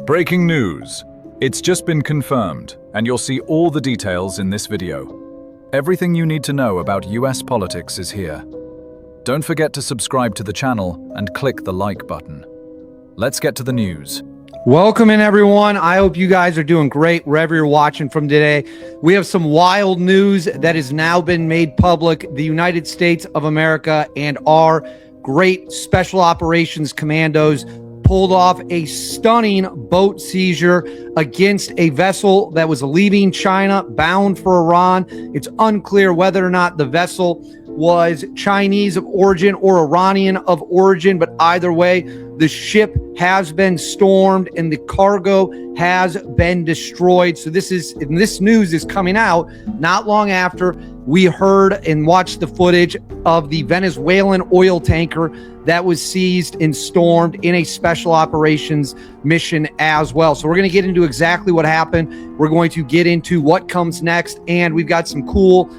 Breaking news. It's just been confirmed, and you'll see all the details in this video. Everything you need to know about US politics is here. Don't forget to subscribe to the channel and click the like button. Let's get to the news. Welcome in, everyone. I hope you guys are doing great wherever you're watching from today. We have some wild news that has now been made public. The United States of America and our great special operations commandos pulled off a stunning boat seizure against a vessel that was leaving China bound for Iran. It's unclear whether or not the vessel was Chinese of origin or Iranian of origin, but either way, the ship has been stormed and the cargo has been destroyed. So this news is coming out not long after we heard and watched the footage of the Venezuelan oil tanker that was seized and stormed in a special operations mission as well. So we're going to get into exactly what happened. We're going to get into what comes next, and we've got some cool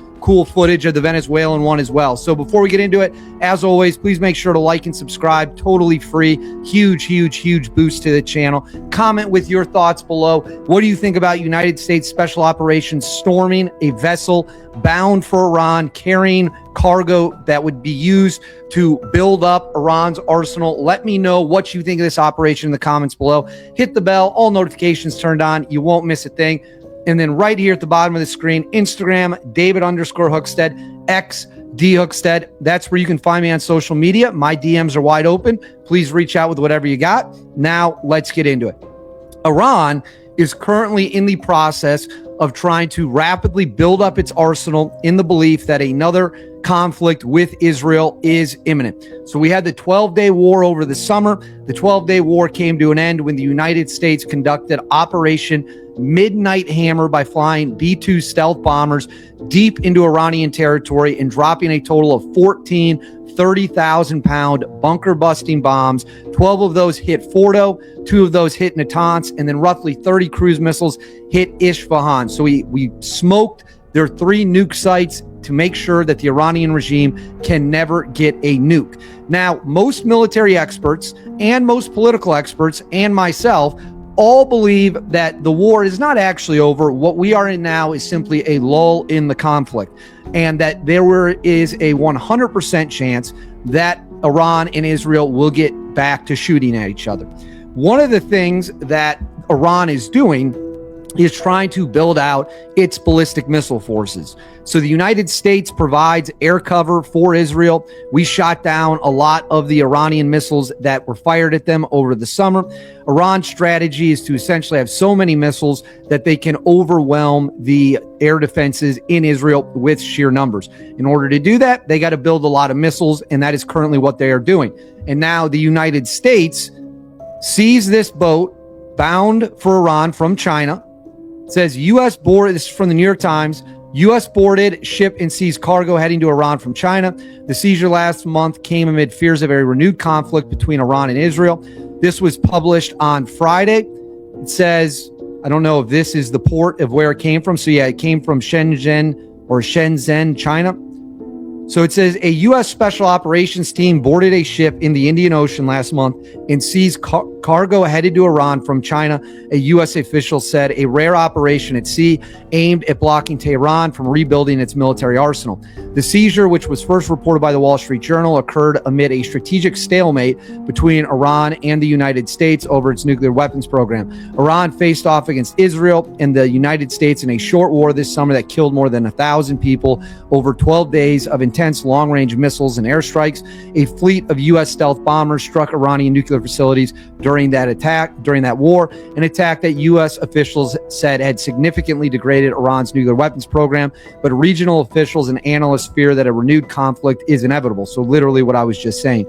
footage of the Venezuelan one as well. So before we get into it, as always, please make sure to like and subscribe, totally free. Huge boost to the channel. Comment with your thoughts below. What do you think about United States Special Operations storming a vessel bound for Iran, carrying cargo that would be used to build up Iran's arsenal? Let me know what you think of this operation in the comments below. Hit the bell, all notifications turned on. You won't miss a thing. And then right here at the bottom of the screen, Instagram, David_Hookstead, X, D Hookstead. That's where you can find me on social media. My DMs are wide open. Please reach out with whatever you got. Now, let's get into it. Iran is currently in the process of trying to rapidly build up its arsenal in the belief that another conflict with Israel is imminent. So we had the 12-day war over the summer. The 12-day war came to an end when the United States conducted Operation Midnight Hammer by flying B-2 stealth bombers deep into Iranian territory and dropping a total of 14 30,000-pound bunker-busting bombs. 12 of those hit Fordo, 2 of those hit Natanz, and then roughly 30 cruise missiles hit Isfahan. So we smoked their 3 nuke sites to make sure that the Iranian regime can never get a nuke. Now, most military experts and most political experts and myself all believe that the war is not actually over. What we are in now is simply a lull in the conflict, and that there is a 100% chance that Iran and Israel will get back to shooting at each other. One of the things that Iran is doing is trying to build out its ballistic missile forces. So the United States provides air cover for Israel. We shot down a lot of the Iranian missiles that were fired at them over the summer. Iran's strategy is to essentially have so many missiles that they can overwhelm the air defenses in Israel with sheer numbers. In order to do that, they got to build a lot of missiles, and that is currently what they are doing. And now the United States sees this boat bound for Iran from China. It says U.S. boarded, this is from the New York Times, U.S. boarded ship and seized cargo heading to Iran from China. The seizure last month came amid fears of a renewed conflict between Iran and Israel. This was published on Friday. It says, I don't know if this is the port of where it came from. So yeah, it came from Shenzhen, China. So it says a U.S. Special Operations team boarded a ship in the Indian Ocean last month and seized cargo headed to Iran from China. A U.S. official said a rare operation at sea aimed at blocking Tehran from rebuilding its military arsenal. The seizure, which was first reported by the Wall Street Journal, occurred amid a strategic stalemate between Iran and the United States over its nuclear weapons program. Iran faced off against Israel and the United States in a short war this summer that killed more than 1,000 people over 12 days of intense long-range missiles and airstrikes. A fleet of U.S. stealth bombers struck Iranian nuclear facilities during that war, an attack that U.S. officials said had significantly degraded Iran's nuclear weapons program, but regional officials and analysts fear that a renewed conflict is inevitable. So literally what I was just saying.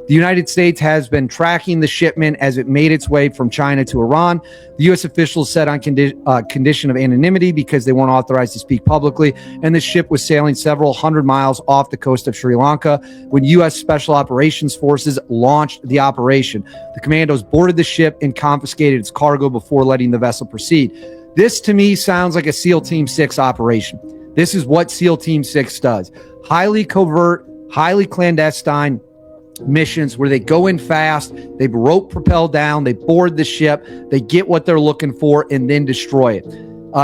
The United States has been tracking the shipment as it made its way from China to Iran. The U.S. officials said on condition of anonymity because they weren't authorized to speak publicly, and the ship was sailing several hundred miles off the coast of Sri Lanka when U.S. Special Operations Forces launched the operation. The commandos boarded the ship and confiscated its cargo before letting the vessel proceed. This, to me, sounds like a SEAL Team 6 operation. This is what SEAL Team 6 does. Highly covert, highly clandestine, missions where they go in fast, they rope propel down, they board the ship, they get what they're looking for, and then destroy it.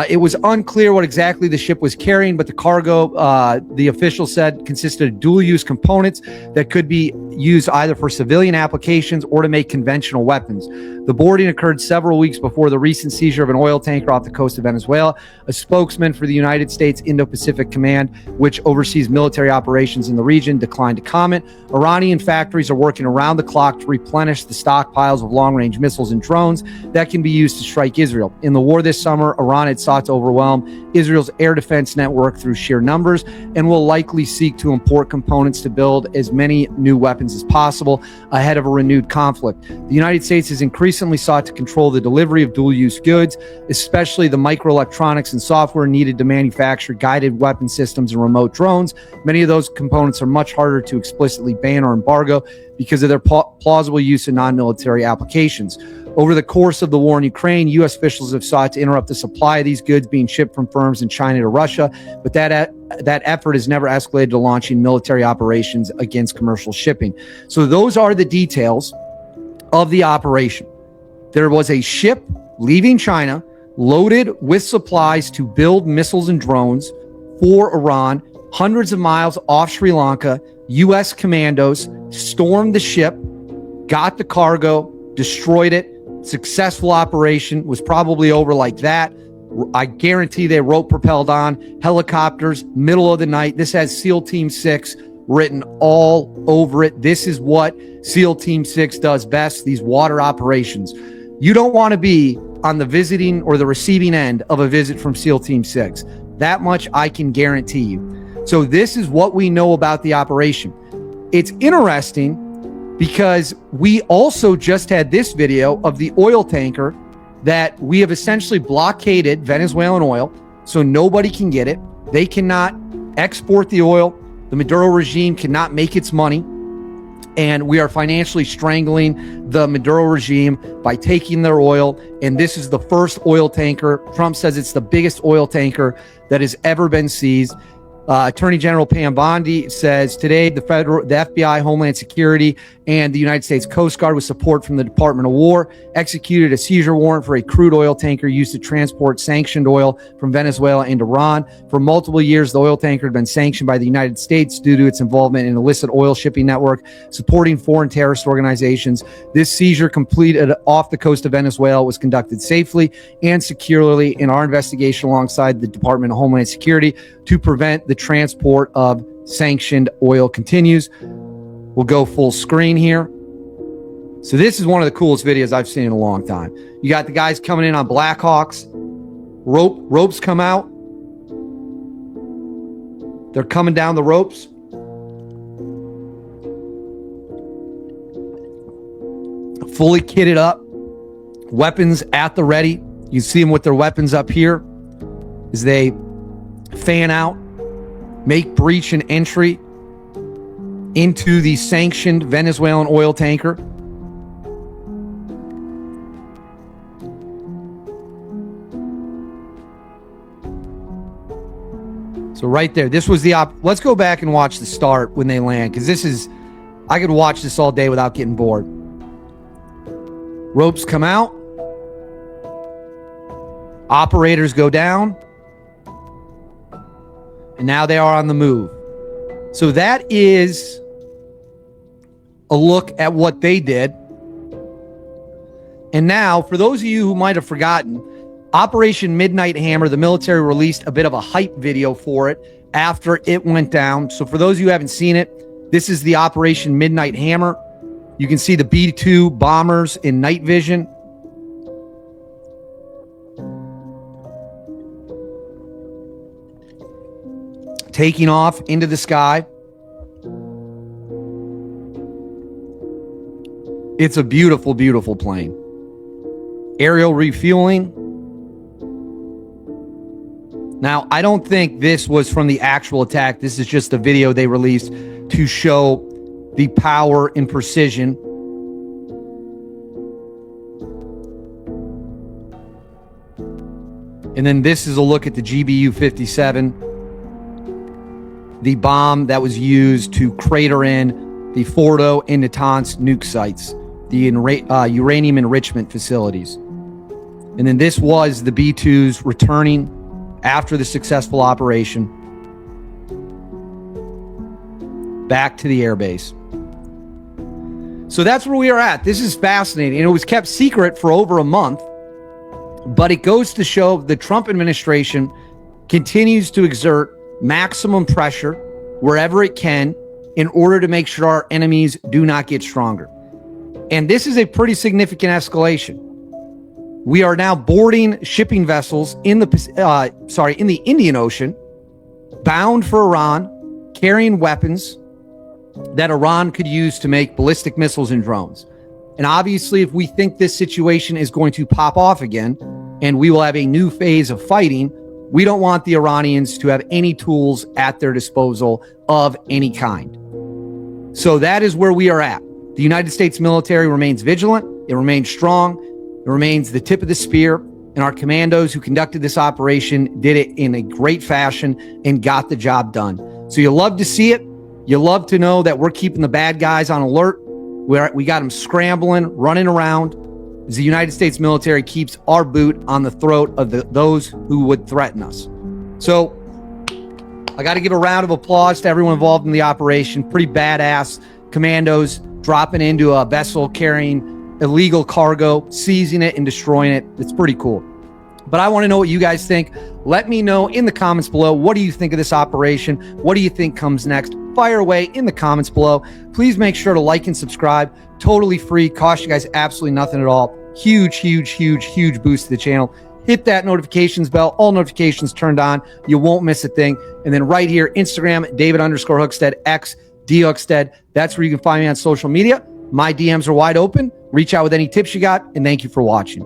It was unclear what exactly the ship was carrying, but the cargo, the official said, consisted of dual-use components that could be used either for civilian applications or to make conventional weapons. The boarding occurred several weeks before the recent seizure of an oil tanker off the coast of Venezuela. A spokesman for the United States Indo-Pacific Command, which oversees military operations in the region, declined to comment. Iranian factories are working around the clock to replenish the stockpiles of long-range missiles and drones that can be used to strike Israel. In the war this summer, Iran had sought to overwhelm Israel's air defense network through sheer numbers and will likely seek to import components to build as many new weapons as possible ahead of a renewed conflict. The United States has increasingly sought to control the delivery of dual-use goods, especially the microelectronics and software needed to manufacture guided weapon systems and remote drones. Many of those components are much harder to explicitly ban or embargo because of their plausible use in non-military applications. Over the course of the war in Ukraine, U.S. officials have sought to interrupt the supply of these goods being shipped from firms in China to Russia, but that effort has never escalated to launching military operations against commercial shipping. So those are the details of the operation. There was a ship leaving China loaded with supplies to build missiles and drones for Iran, hundreds of miles off Sri Lanka. U.S. commandos stormed the ship, got the cargo, destroyed it. Successful operation, was probably over like that. I guarantee they rope propelled on helicopters, middle of the night. This has SEAL Team 6 written all over it. This is what SEAL Team 6 does best, these water operations. You don't want to be on the visiting or the receiving end of a visit from SEAL Team 6. That much I can guarantee you. So this is what we know about the operation. It's interesting because we also just had this video of the oil tanker that we have essentially blockaded Venezuelan oil, so nobody can get it. They cannot export the oil. The Maduro regime cannot make its money. And we are financially strangling the Maduro regime by taking their oil. And this is the first oil tanker. Trump says it's the biggest oil tanker that has ever been seized. Attorney General Pam Bondi says today the FBI, Homeland Security, and the United States Coast Guard, with support from the Department of War, executed a seizure warrant for a crude oil tanker used to transport sanctioned oil from Venezuela into Iran. For multiple years, the oil tanker had been sanctioned by the United States due to its involvement in an illicit oil shipping network supporting foreign terrorist organizations. This seizure, completed off the coast of Venezuela, was conducted safely and securely in our investigation alongside the Department of Homeland Security to prevent the transport of sanctioned oil continues. We'll go full screen here. So this is one of the coolest videos I've seen in a long time. You got the guys coming in on Blackhawks. Ropes come out. They're coming down the ropes. Fully kitted up. Weapons at the ready. You see them with their weapons up here as they fan out, make breach and entry into the sanctioned Venezuelan oil tanker. So right there, this was the let's go back and watch the start when they land, because this is, I could watch this all day without getting bored. Ropes come out. Operators go down. And now they are on the move. So that is a look at what they did. And now, for those of you who might have forgotten, Operation Midnight Hammer, the military released a bit of a hype video for it after it went down. So for those of you who haven't seen it, this is the Operation Midnight Hammer. You can see the B-2 bombers in night vision. Taking off into the sky. It's a beautiful, beautiful plane. Aerial refueling. Now, I don't think this was from the actual attack. This is just a video they released to show the power and precision. And then this is a look at the GBU-57. The bomb that was used to crater in the Fordo and Natanz nuke sites, the uranium enrichment facilities. And then this was the B-2s returning after the successful operation back to the airbase. So that's where we are at. This is fascinating. And it was kept secret for over a month, but it goes to show the Trump administration continues to exert maximum pressure wherever it can in order to make sure our enemies do not get stronger. And this is a pretty significant escalation. We are now boarding shipping vessels in the Indian Ocean, bound for Iran, carrying weapons that Iran could use to make ballistic missiles and drones. And obviously, if we think this situation is going to pop off again and we will have a new phase of fighting, we don't want the Iranians to have any tools at their disposal of any kind. So that is where we are at. The United States military remains vigilant. It remains strong. It remains the tip of the spear. And our commandos who conducted this operation did it in a great fashion and got the job done. So you love to see it. You love to know that we're keeping the bad guys on alert. We got them scrambling, running around, as the United States military keeps our boot on the throat of those who would threaten us. So I got to give a round of applause to everyone involved in the operation. Pretty badass. Commandos dropping into a vessel carrying illegal cargo, seizing it and destroying it. It's pretty cool. But I want to know what you guys think. Let me know in the comments below. What do you think of this operation? What do you think comes next? Fire away in the comments below. Please make sure to like and subscribe. Totally free. Cost you guys absolutely nothing at all. Huge, huge, huge, huge boost to the channel. Hit that notifications bell. All notifications turned on. You won't miss a thing. And then right here, Instagram, David_Hookstead, X, DHookstead. That's where you can find me on social media. My DMs are wide open. Reach out with any tips you got. And thank you for watching.